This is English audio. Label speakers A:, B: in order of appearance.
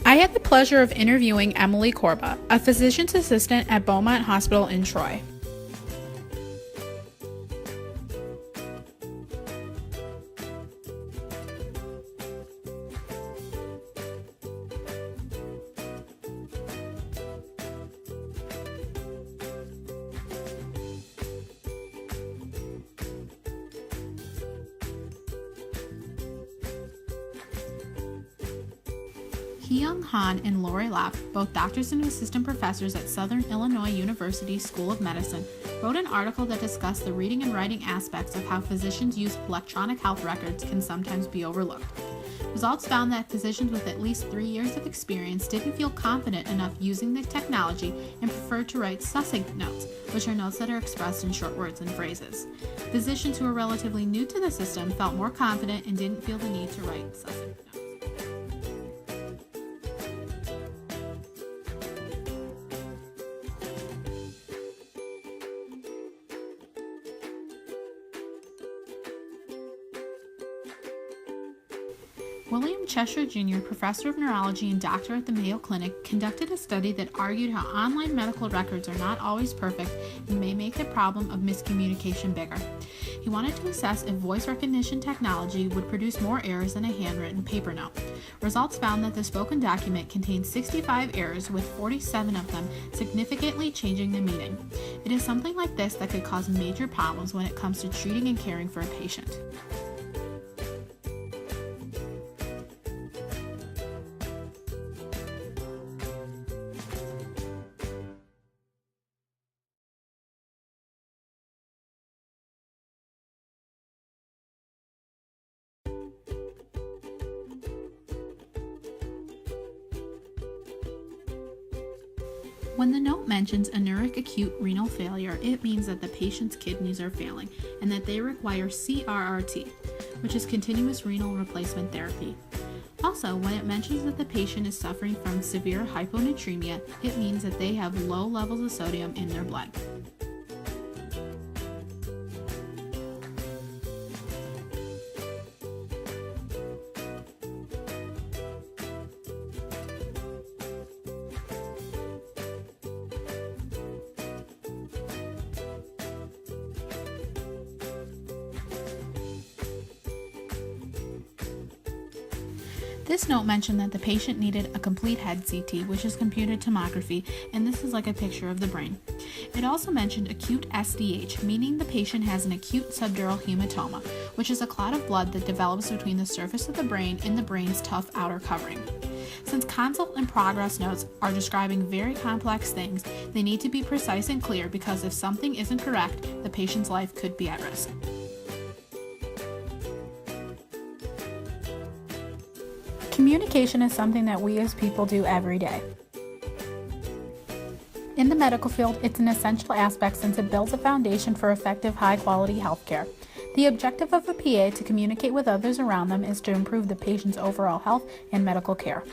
A: I had the pleasure of interviewing Emily Corba, a physician's assistant at Beaumont Hospital in Troy. Hee-Young Han and Lori Lapp, both doctors and assistant professors at Southern Illinois University School of Medicine, wrote an article that discussed the reading and writing aspects of how physicians' use of electronic health records can sometimes be overlooked. Results found that physicians with at least 3 years of experience didn't feel confident enough using the technology and preferred to write succinct notes, which are notes that are expressed in short words and phrases. Physicians who were relatively new to the system felt more confident and didn't feel the need to write succinct notes. William Cheshire Jr., professor of neurology and doctor at the Mayo Clinic, conducted a study that argued how online medical records are not always perfect and may make the problem of miscommunication bigger. He wanted to assess if voice recognition technology would produce more errors than a handwritten paper note. Results found that the spoken document contained 65 errors, with 47 of them significantly changing the meaning. It is something like this that could cause major problems when it comes to treating and caring for a patient. When the note mentions anuric acute renal failure, it means that the patient's kidneys are failing and that they require CRRT, which is continuous renal replacement therapy. Also, when it mentions that the patient is suffering from severe hyponatremia, it means that they have low levels of sodium in their blood. This note mentioned that the patient needed a complete head CT, which is computed tomography, and this is like a picture of the brain. It also mentioned acute SDH, meaning the patient has an acute subdural hematoma, which is a clot of blood that develops between the surface of the brain and the brain's tough outer covering. Since consult and progress notes are describing very complex things, they need to be precise and clear, because if something isn't correct, the patient's life could be at risk. Communication is something that we as people do every day. In the medical field, it's an essential aspect since it builds a foundation for effective, high-quality healthcare. The objective of a PA to communicate with others around them is to improve the patient's overall health and medical care.